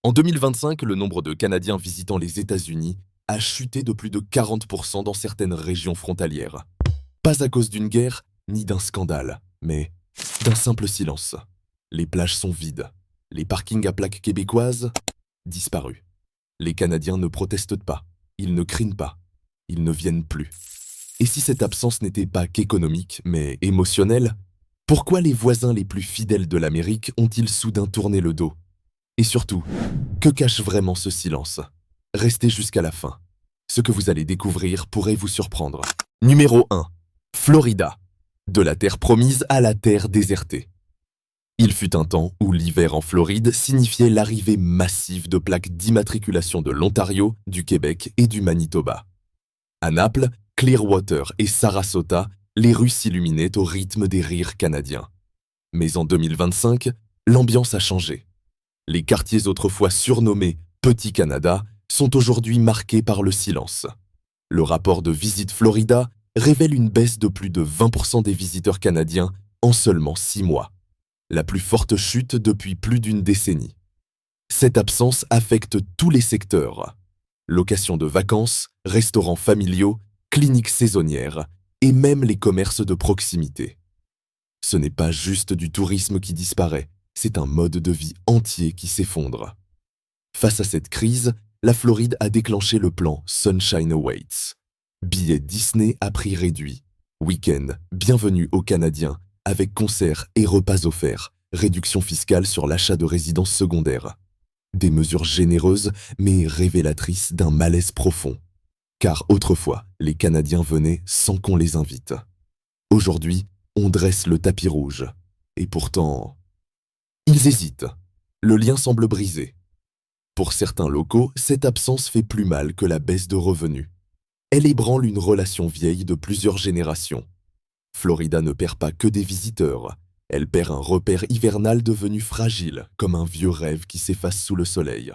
En 2025, le nombre de Canadiens visitant les États-Unis a chuté de plus de 40% dans certaines régions frontalières. Pas à cause d'une guerre, ni d'un scandale, mais d'un simple silence. Les plages sont vides. Les parkings à plaques québécoises, disparus. Les Canadiens ne protestent pas. Ils ne crient pas. Ils ne viennent plus. Et si cette absence n'était pas qu'économique, mais émotionnelle, pourquoi les voisins les plus fidèles de l'Amérique ont-ils soudain tourné le dos? Et surtout, que cache vraiment ce silence? Restez jusqu'à la fin. Ce que vous allez découvrir pourrait vous surprendre. Numéro 1. Florida. De la terre promise à la terre désertée. Il fut un temps où l'hiver en Floride signifiait l'arrivée massive de plaques d'immatriculation de l'Ontario, du Québec et du Manitoba. À Naples, Clearwater et Sarasota, les rues s'illuminaient au rythme des rires canadiens. Mais en 2025, l'ambiance a changé. Les quartiers autrefois surnommés Petit Canada sont aujourd'hui marqués par le silence. Le rapport de Visite Florida révèle une baisse de plus de 20% des visiteurs canadiens en seulement 6 mois. La plus forte chute depuis plus d'une décennie. Cette absence affecte tous les secteurs. Location de vacances, restaurants familiaux, cliniques saisonnières et même les commerces de proximité. Ce n'est pas juste du tourisme qui disparaît, c'est un mode de vie entier qui s'effondre. Face à cette crise, la Floride a déclenché le plan Sunshine Awaits. Billets Disney à prix réduit. Week-end, bienvenue aux Canadiens, avec concerts et repas offerts, réduction fiscale sur l'achat de résidences secondaires. Des mesures généreuses, mais révélatrices d'un malaise profond. Car autrefois, les Canadiens venaient sans qu'on les invite. Aujourd'hui, on dresse le tapis rouge. Et pourtant, ils hésitent. Le lien semble brisé. Pour certains locaux, cette absence fait plus mal que la baisse de revenus. Elle ébranle une relation vieille de plusieurs générations. Florida ne perd pas que des visiteurs. Elle perd un repère hivernal devenu fragile, comme un vieux rêve qui s'efface sous le soleil.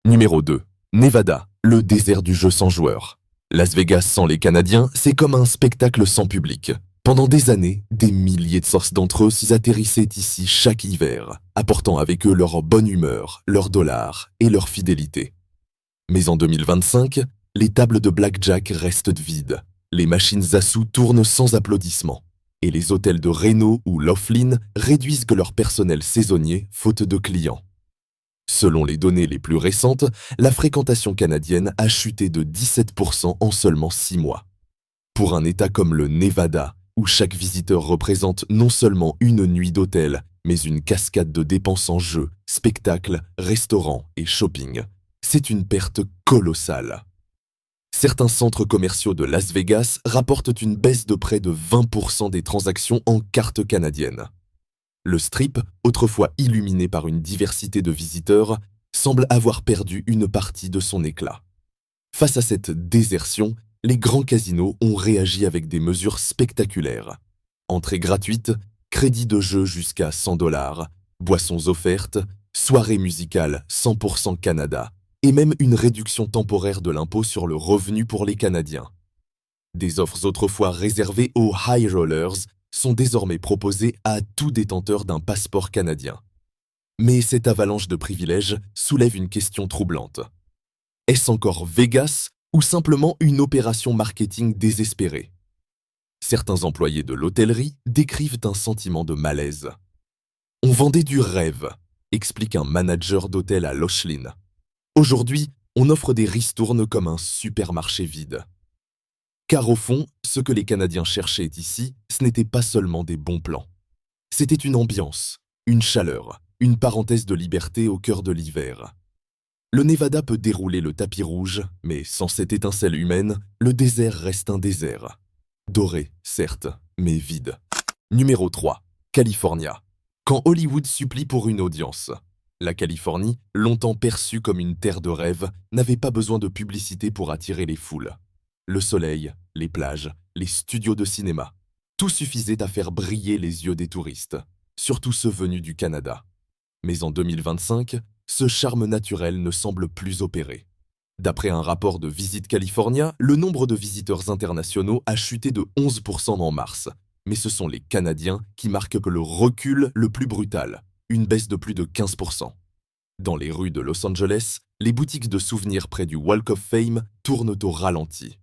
Numéro 2. Nevada, le désert du jeu sans joueurs. Las Vegas sans les Canadiens, c'est comme un spectacle sans public. Pendant des années, des milliers de sources d'entre eux s'y atterrissaient ici chaque hiver, apportant avec eux leur bonne humeur, leurs dollars et leur fidélité. Mais en 2025, les tables de blackjack restent vides. Les machines à sous tournent sans applaudissements. Et les hôtels de Reno ou Laughlin réduisent que leur personnel saisonnier faute de clients. Selon les données les plus récentes, la fréquentation canadienne a chuté de 17% en seulement 6 mois. Pour un État comme le Nevada, où chaque visiteur représente non seulement une nuit d'hôtel, mais une cascade de dépenses en jeux, spectacles, restaurants et shopping, c'est une perte colossale. Certains centres commerciaux de Las Vegas rapportent une baisse de près de 20% des transactions en cartes canadiennes. Le Strip, autrefois illuminé par une diversité de visiteurs, semble avoir perdu une partie de son éclat. Face à cette désertion, les grands casinos ont réagi avec des mesures spectaculaires. Entrées gratuites, crédits de jeu jusqu'à 100 $, boissons offertes, soirées musicales 100% Canada, et même une réduction temporaire de l'impôt sur le revenu pour les Canadiens. Des offres autrefois réservées aux high rollers sont désormais proposées à tout détenteur d'un passeport canadien. Mais cette avalanche de privilèges soulève une question troublante. Est-ce encore Vegas ou simplement une opération marketing désespérée? Certains employés de l'hôtellerie décrivent un sentiment de malaise. On vendait du rêve, explique un manager d'hôtel à Laughlin. Aujourd'hui, on offre des ristournes comme un supermarché vide. Car au fond, ce que les Canadiens cherchaient ici, ce n'était pas seulement des bons plans. C'était une ambiance, une chaleur, une parenthèse de liberté au cœur de l'hiver. Le Nevada peut dérouler le tapis rouge, mais sans cette étincelle humaine, le désert reste un désert. Doré, certes, mais vide. Numéro 3. California. Quand Hollywood supplie pour une audience. La Californie, longtemps perçue comme une terre de rêve, n'avait pas besoin de publicité pour attirer les foules. Le soleil, les plages, les studios de cinéma, tout suffisait à faire briller les yeux des touristes, surtout ceux venus du Canada. Mais en 2025, ce charme naturel ne semble plus opérer. D'après un rapport de Visit California, le nombre de visiteurs internationaux a chuté de 11% en mars. Mais ce sont les Canadiens qui marquent le recul le plus brutal, une baisse de plus de 15%. Dans les rues de Los Angeles, les boutiques de souvenirs près du Walk of Fame tournent au ralenti.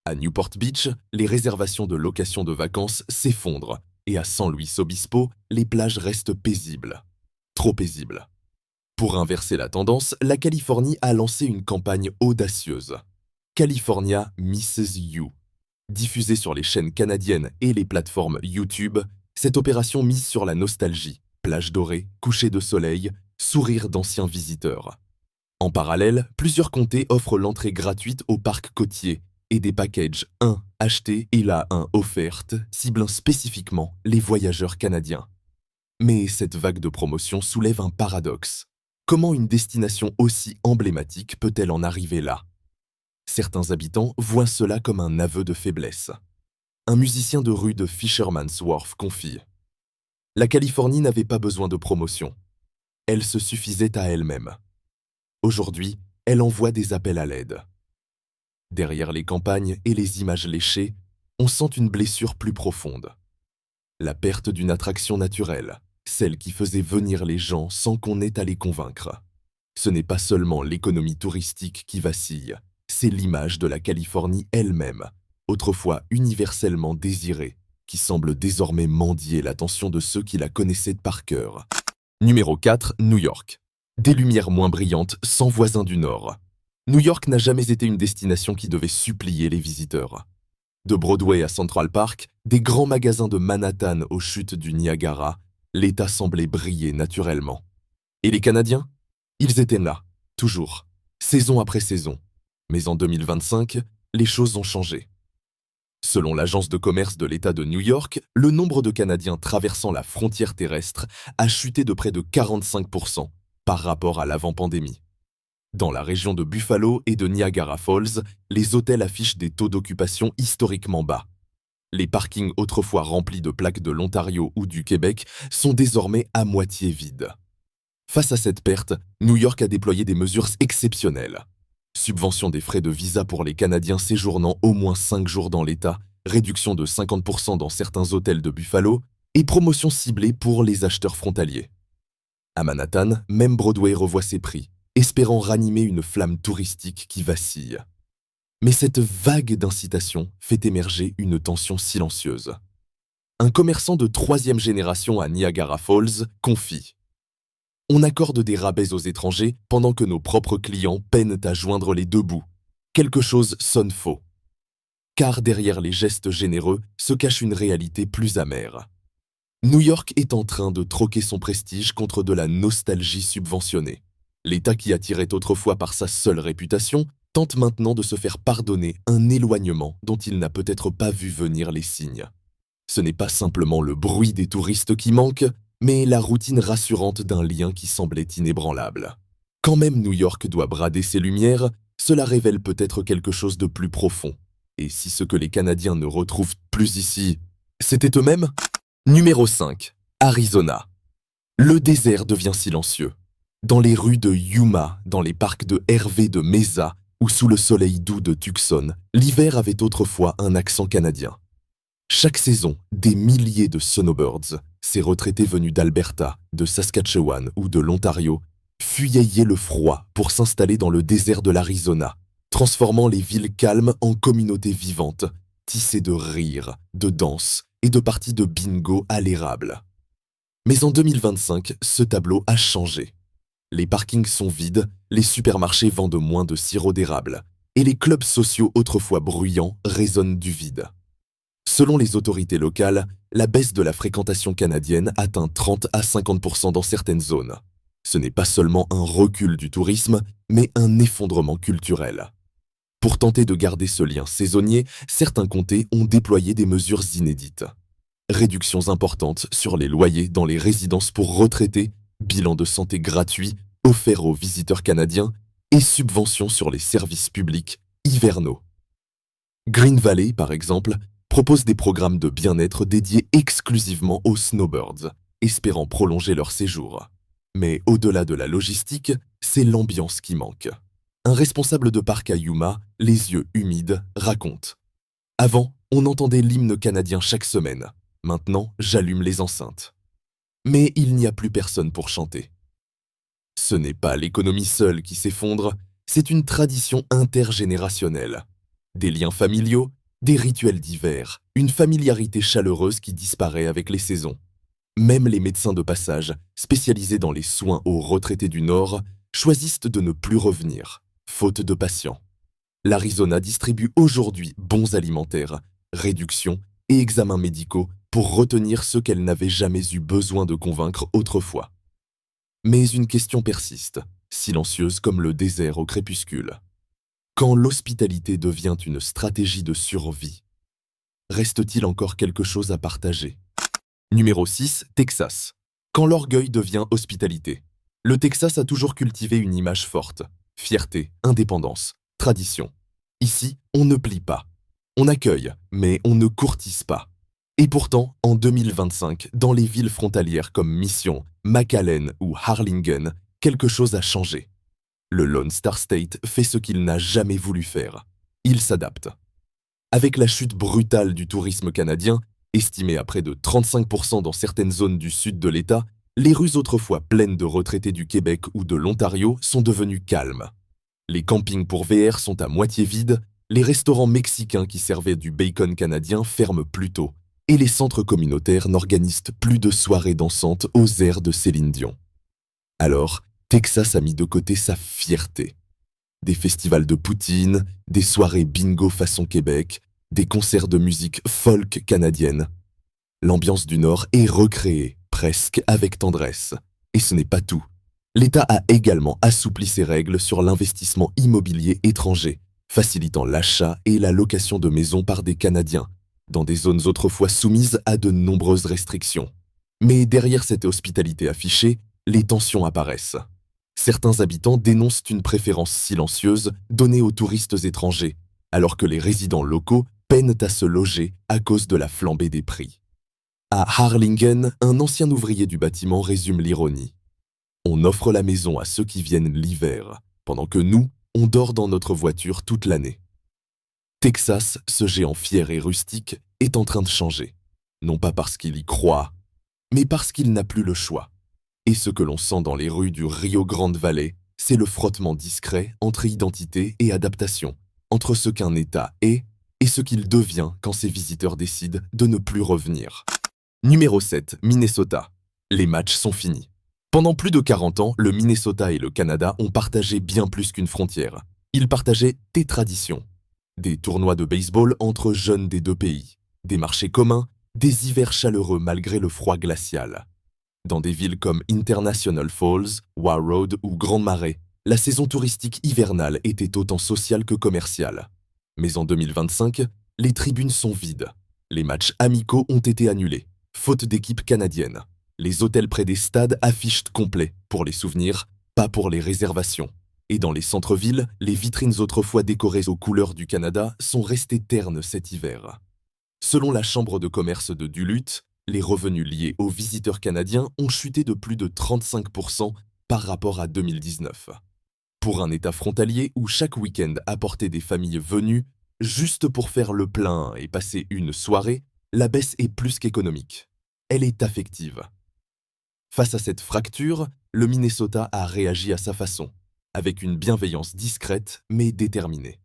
À Newport Beach, les réservations de location de vacances s'effondrent et à San Luis Obispo, les plages restent paisibles. Trop paisibles. Pour inverser la tendance, la Californie a lancé une campagne audacieuse. California Misses You. Diffusée sur les chaînes canadiennes et les plateformes YouTube, cette opération mise sur la nostalgie, plage dorée, coucher de soleil, sourire d'anciens visiteurs. En parallèle, plusieurs comtés offrent l'entrée gratuite au parc côtier et des packages 1 achetés et la 1 offerte, ciblant spécifiquement les voyageurs canadiens. Mais cette vague de promotion soulève un paradoxe. Comment une destination aussi emblématique peut-elle en arriver là? Certains habitants voient cela comme un aveu de faiblesse. Un musicien de rue de Fisherman's Wharf confie: La Californie n'avait pas besoin de promotion. Elle se suffisait à elle-même. Aujourd'hui, elle envoie des appels à l'aide. Derrière les campagnes et les images léchées, on sent une blessure plus profonde. La perte d'une attraction naturelle, celle qui faisait venir les gens sans qu'on ait à les convaincre. Ce n'est pas seulement l'économie touristique qui vacille, c'est l'image de la Californie elle-même, autrefois universellement désirée, qui semble désormais mendier l'attention de ceux qui la connaissaient par cœur. Numéro 4, New York. Des lumières moins brillantes, sans voisins du Nord. New York n'a jamais été une destination qui devait supplier les visiteurs. De Broadway à Central Park, des grands magasins de Manhattan aux chutes du Niagara, l'État semblait briller naturellement. Et les Canadiens? Ils étaient là, toujours, saison après saison. Mais en 2025, les choses ont changé. Selon l'agence de commerce de l'État de New York, le nombre de Canadiens traversant la frontière terrestre a chuté de près de 45% par rapport à l'avant-pandémie. Dans la région de Buffalo et de Niagara Falls, les hôtels affichent des taux d'occupation historiquement bas. Les parkings autrefois remplis de plaques de l'Ontario ou du Québec sont désormais à moitié vides. Face à cette perte, New York a déployé des mesures exceptionnelles. Subvention des frais de visa pour les Canadiens séjournant au moins 5 jours dans l'État, réduction de 50% dans certains hôtels de Buffalo et promotion ciblée pour les acheteurs frontaliers. À Manhattan, même Broadway revoit ses prix, espérant ranimer une flamme touristique qui vacille. Mais cette vague d'incitation fait émerger une tension silencieuse. Un commerçant de 3e génération à Niagara Falls confie: On accorde des rabais aux étrangers pendant que nos propres clients peinent à joindre les deux bouts. Quelque chose sonne faux. Car derrière les gestes généreux se cache une réalité plus amère. New York est en train de troquer son prestige contre de la nostalgie subventionnée. L'État qui attirait autrefois par sa seule réputation tente maintenant de se faire pardonner un éloignement dont il n'a peut-être pas vu venir les signes. Ce n'est pas simplement le bruit des touristes qui manque, mais la routine rassurante d'un lien qui semblait inébranlable. Quand même New York doit brader ses lumières, cela révèle peut-être quelque chose de plus profond. Et si ce que les Canadiens ne retrouvent plus ici, c'était eux-mêmes? Numéro 5. Arizona. Le désert devient silencieux. Dans les rues de Yuma, dans les parcs de Hervé de Mesa ou sous le soleil doux de Tucson, l'hiver avait autrefois un accent canadien. Chaque saison, des milliers de snowbirds, ces retraités venus d'Alberta, de Saskatchewan ou de l'Ontario, fuyaient le froid pour s'installer dans le désert de l'Arizona, transformant les villes calmes en communautés vivantes, tissées de rires, de danses et de parties de bingo à l'érable. Mais en 2025, ce tableau a changé. Les parkings sont vides, les supermarchés vendent moins de sirop d'érable, et les clubs sociaux autrefois bruyants résonnent du vide. Selon les autorités locales, la baisse de la fréquentation canadienne atteint 30 à 50% dans certaines zones. Ce n'est pas seulement un recul du tourisme, mais un effondrement culturel. Pour tenter de garder ce lien saisonnier, certains comtés ont déployé des mesures inédites. Réductions importantes sur les loyers dans les résidences pour retraités, bilan de santé gratuit offert aux visiteurs canadiens et subventions sur les services publics hivernaux. Green Valley, par exemple, propose des programmes de bien-être dédiés exclusivement aux snowbirds, espérant prolonger leur séjour. Mais au-delà de la logistique, c'est l'ambiance qui manque. Un responsable de parc à Yuma, les yeux humides, raconte: Avant, on entendait l'hymne canadien chaque semaine. Maintenant, j'allume les enceintes. Mais il n'y a plus personne pour chanter. Ce n'est pas l'économie seule qui s'effondre, c'est une tradition intergénérationnelle. Des liens familiaux, des rituels divers, une familiarité chaleureuse qui disparaît avec les saisons. Même les médecins de passage, spécialisés dans les soins aux retraités du Nord, choisissent de ne plus revenir, faute de patients. L'Arizona distribue aujourd'hui bons alimentaires, réductions et examens médicaux pour retenir ceux qu'elle n'avait jamais eu besoin de convaincre autrefois. Mais une question persiste, silencieuse comme le désert au crépuscule. Quand l'hospitalité devient une stratégie de survie, reste-t-il encore quelque chose à partager? Numéro 6, Texas. Quand l'orgueil devient hospitalité. Le Texas a toujours cultivé une image forte. Fierté, indépendance, tradition. Ici, on ne plie pas. On accueille, mais on ne courtise pas. Et pourtant, en 2025, dans les villes frontalières comme Mission, McAllen ou Harlingen, quelque chose a changé. Le Lone Star State fait ce qu'il n'a jamais voulu faire. Il s'adapte. Avec la chute brutale du tourisme canadien, estimée à près de 35% dans certaines zones du sud de l'État, les rues autrefois pleines de retraités du Québec ou de l'Ontario sont devenues calmes. Les campings pour VR sont à moitié vides, les restaurants mexicains qui servaient du bacon canadien ferment plus tôt, et les centres communautaires n'organisent plus de soirées dansantes aux airs de Céline Dion. Alors, Texas a mis de côté sa fierté. Des festivals de poutine, des soirées bingo façon Québec, des concerts de musique folk canadienne. L'ambiance du Nord est recréée, presque avec tendresse. Et ce n'est pas tout. L'État a également assoupli ses règles sur l'investissement immobilier étranger, facilitant l'achat et la location de maisons par des Canadiens, dans des zones autrefois soumises à de nombreuses restrictions. Mais derrière cette hospitalité affichée, les tensions apparaissent. Certains habitants dénoncent une préférence silencieuse donnée aux touristes étrangers, alors que les résidents locaux peinent à se loger à cause de la flambée des prix. À Harlingen, un ancien ouvrier du bâtiment résume l'ironie. On offre la maison à ceux qui viennent l'hiver, pendant que nous, on dort dans notre voiture toute l'année. Texas, ce géant fier et rustique, est en train de changer. Non pas parce qu'il y croit, mais parce qu'il n'a plus le choix. Et ce que l'on sent dans les rues du Rio Grande Valley, c'est le frottement discret entre identité et adaptation, entre ce qu'un État est et ce qu'il devient quand ses visiteurs décident de ne plus revenir. Numéro 7, Minnesota. Les matchs sont finis. Pendant plus de 40 ans, le Minnesota et le Canada ont partagé bien plus qu'une frontière. Ils partageaient des traditions. Des tournois de baseball entre jeunes des deux pays, des marchés communs, des hivers chaleureux malgré le froid glacial. Dans des villes comme International Falls, Warroad ou Grand Marais, la saison touristique hivernale était autant sociale que commerciale. Mais en 2025, les tribunes sont vides. Les matchs amicaux ont été annulés, faute d'équipe canadienne. Les hôtels près des stades affichent complet pour les souvenirs, pas pour les réservations. Et dans les centres-villes, les vitrines autrefois décorées aux couleurs du Canada sont restées ternes cet hiver. Selon la Chambre de commerce de Duluth, les revenus liés aux visiteurs canadiens ont chuté de plus de 35% par rapport à 2019. Pour un État frontalier où chaque week-end apportait des familles venues, juste pour faire le plein et passer une soirée, la baisse est plus qu'économique. Elle est affective. Face à cette fracture, le Minnesota a réagi à sa façon, avec une bienveillance discrète mais déterminée.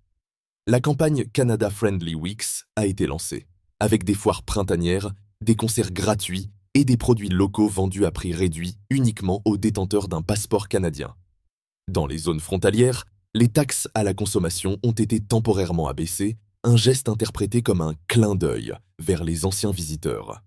La campagne Canada Friendly Weeks a été lancée, avec des foires printanières, des concerts gratuits et des produits locaux vendus à prix réduit uniquement aux détenteurs d'un passeport canadien. Dans les zones frontalières, les taxes à la consommation ont été temporairement abaissées, un geste interprété comme un clin d'œil vers les anciens visiteurs.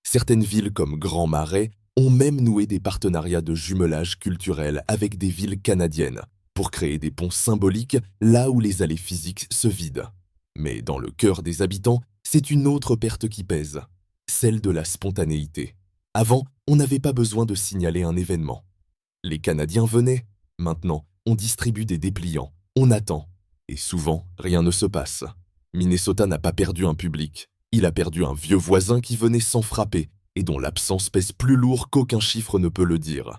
Certaines villes comme Grand Marais ont même noué des partenariats de jumelage culturel avec des villes canadiennes pour créer des ponts symboliques là où les allées physiques se vident. Mais dans le cœur des habitants, c'est une autre perte qui pèse, celle de la spontanéité. Avant, on n'avait pas besoin de signaler un événement. Les Canadiens venaient, maintenant on distribue des dépliants, on attend, et souvent rien ne se passe. Minnesota n'a pas perdu un public, il a perdu un vieux voisin qui venait sans frapper et dont l'absence pèse plus lourd qu'aucun chiffre ne peut le dire.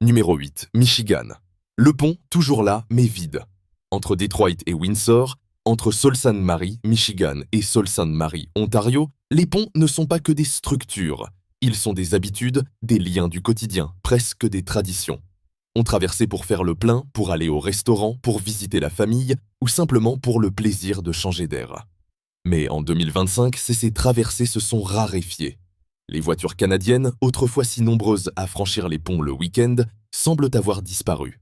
Numéro 8, Michigan. Le pont, toujours là, mais vide. Entre Detroit et Windsor, entre Sault Ste. Marie, Michigan et Sault Ste. Marie, Ontario, les ponts ne sont pas que des structures. Ils sont des habitudes, des liens du quotidien, presque des traditions. On traversait pour faire le plein, pour aller au restaurant, pour visiter la famille ou simplement pour le plaisir de changer d'air. Mais en 2025, ces traversées se sont raréfiées. Les voitures canadiennes, autrefois si nombreuses à franchir les ponts le week-end, semblent avoir disparu.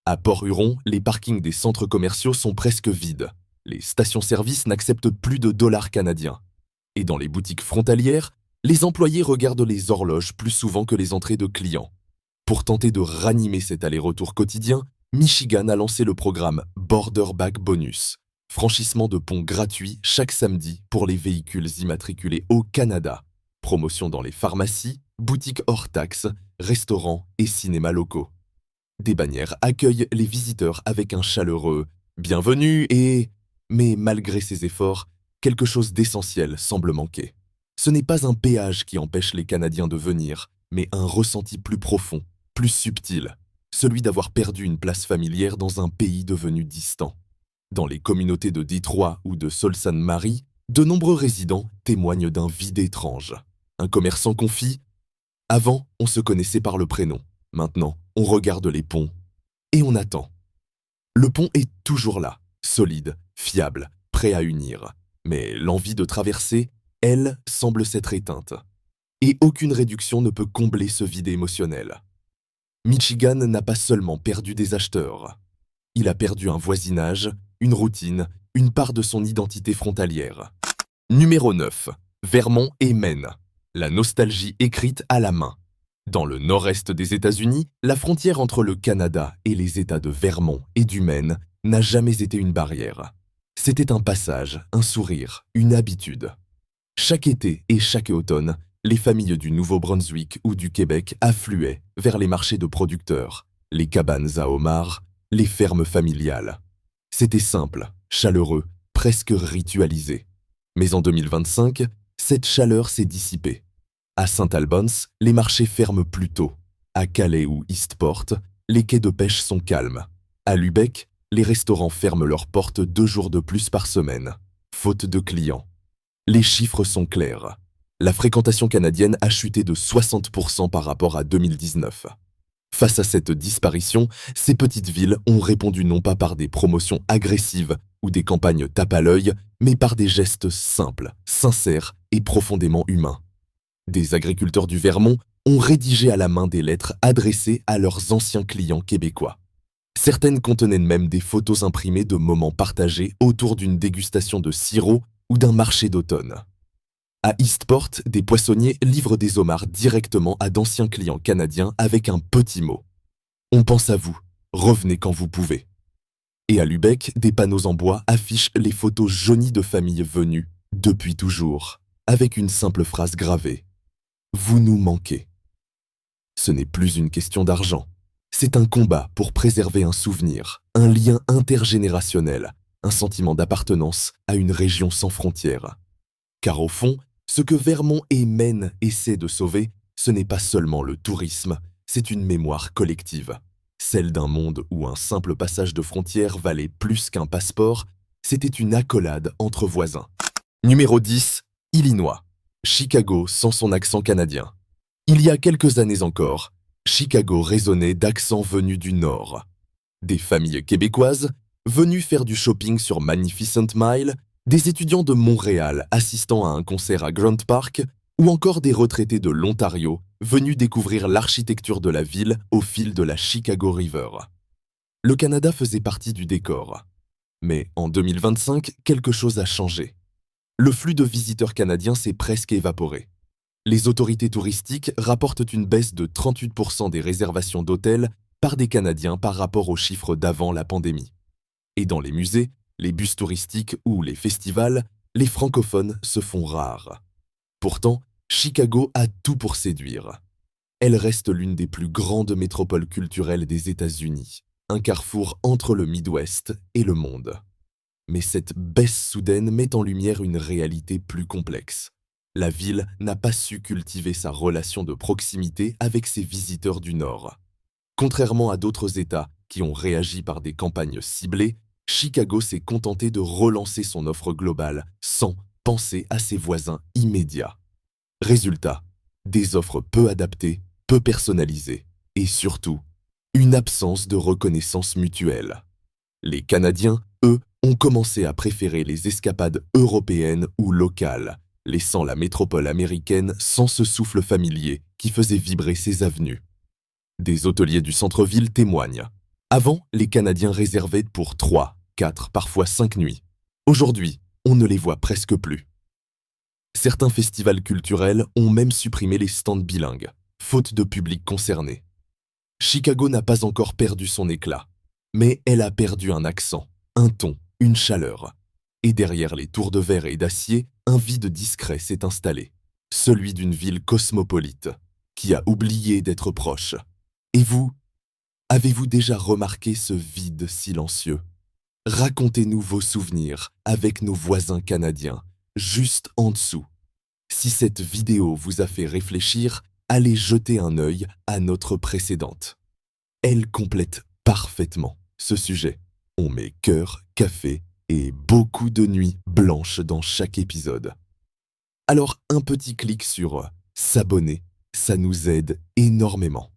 À Port-Huron, les parkings des centres commerciaux sont presque vides. Les stations-service n'acceptent plus de dollars canadiens. Et dans les boutiques frontalières, les employés regardent les horloges plus souvent que les entrées de clients. Pour tenter de ranimer cet aller-retour quotidien, Michigan a lancé le programme Border Back Bonus, franchissement de ponts gratuits chaque samedi pour les véhicules immatriculés au Canada, promotion dans les pharmacies, boutiques hors taxes, restaurants et cinémas locaux. Des bannières accueillent les visiteurs avec un chaleureux « Bienvenue » et… Mais malgré ces efforts, quelque chose d'essentiel semble manquer. Ce n'est pas un péage qui empêche les Canadiens de venir, mais un ressenti plus profond, plus subtil, celui d'avoir perdu une place familière dans un pays devenu distant. Dans les communautés de Détroit ou de Sault Ste. Marie, de nombreux résidents témoignent d'un vide étrange. Un commerçant confie « Avant, on se connaissait par le prénom. Maintenant, on regarde les ponts et on attend. » Le pont est toujours là, solide, fiable, prêt à unir. Mais l'envie de traverser, elle, semble s'être éteinte. Et aucune réduction ne peut combler ce vide émotionnel. Michigan n'a pas seulement perdu des acheteurs. Il a perdu un voisinage, une routine, une part de son identité frontalière. Numéro 9. Vermont et Maine. La nostalgie écrite à la main. Dans le nord-est des États-Unis, la frontière entre le Canada et les États de Vermont et du Maine n'a jamais été une barrière. C'était un passage, un sourire, une habitude. Chaque été et chaque automne, les familles du Nouveau-Brunswick ou du Québec affluaient vers les marchés de producteurs, les cabanes à homards, les fermes familiales. C'était simple, chaleureux, presque ritualisé. Mais en 2025, cette chaleur s'est dissipée. À St. Albans, les marchés ferment plus tôt. À Calais ou Eastport, les quais de pêche sont calmes. À Lubec, les restaurants ferment leurs portes 2 jours de plus par semaine, faute de clients. Les chiffres sont clairs. La fréquentation canadienne a chuté de 60% par rapport à 2019. Face à cette disparition, ces petites villes ont répondu non pas par des promotions agressives ou des campagnes tape à l'œil, mais par des gestes simples, sincères et profondément humains. Des agriculteurs du Vermont ont rédigé à la main des lettres adressées à leurs anciens clients québécois. Certaines contenaient même des photos imprimées de moments partagés autour d'une dégustation de sirop ou d'un marché d'automne. À Eastport, des poissonniers livrent des homards directement à d'anciens clients canadiens avec un petit mot. « On pense à vous, revenez quand vous pouvez ». Et à Lubec, des panneaux en bois affichent les photos jaunies de familles venues, depuis toujours, avec une simple phrase gravée. Vous nous manquez. Ce n'est plus une question d'argent. C'est un combat pour préserver un souvenir, un lien intergénérationnel, un sentiment d'appartenance à une région sans frontières. Car au fond, ce que Vermont et Maine essaient de sauver, ce n'est pas seulement le tourisme, c'est une mémoire collective. Celle d'un monde où un simple passage de frontière valait plus qu'un passeport, c'était une accolade entre voisins. Numéro 10, Illinois. Chicago sans son accent canadien. Il y a quelques années encore, Chicago résonnait d'accents venus du Nord. Des familles québécoises, venues faire du shopping sur Magnificent Mile, des étudiants de Montréal assistant à un concert à Grant Park, ou encore des retraités de l'Ontario, venus découvrir l'architecture de la ville au fil de la Chicago River. Le Canada faisait partie du décor. Mais en 2025, quelque chose a changé. Le flux de visiteurs canadiens s'est presque évaporé. Les autorités touristiques rapportent une baisse de 38% des réservations d'hôtels par des Canadiens par rapport aux chiffres d'avant la pandémie. Et dans les musées, les bus touristiques ou les festivals, les francophones se font rares. Pourtant, Chicago a tout pour séduire. Elle reste l'une des plus grandes métropoles culturelles des États-Unis, un carrefour entre le Midwest et le monde. Mais cette baisse soudaine met en lumière une réalité plus complexe. La ville n'a pas su cultiver sa relation de proximité avec ses visiteurs du Nord. Contrairement à d'autres États qui ont réagi par des campagnes ciblées, Chicago s'est contenté de relancer son offre globale sans penser à ses voisins immédiats. Résultat, des offres peu adaptées, peu personnalisées et surtout, Une absence de reconnaissance mutuelle. Les Canadiens, eux, ont commencé à préférer les escapades européennes ou locales, laissant la métropole américaine sans ce souffle familier qui faisait vibrer ses avenues. Des hôteliers du centre-ville témoignent. Avant, les Canadiens réservaient pour 3, 4, parfois 5 nuits. Aujourd'hui, on ne les voit presque plus. Certains festivals culturels ont même supprimé les stands bilingues, faute de public concerné. Chicago n'a pas encore perdu son éclat, mais elle a perdu un accent, un ton, une chaleur. Et derrière les tours de verre et d'acier, un vide discret s'est installé, celui d'une ville cosmopolite, qui a oublié d'être proche. Et vous, avez-vous déjà remarqué ce vide silencieux? Racontez-nous vos souvenirs avec nos voisins canadiens, juste en dessous. Si cette vidéo vous a fait réfléchir, allez jeter un œil à notre précédente. Elle complète parfaitement ce sujet. On met cœur, café et beaucoup de nuits blanches dans chaque épisode. Alors un petit clic sur s'abonner, ça nous aide énormément.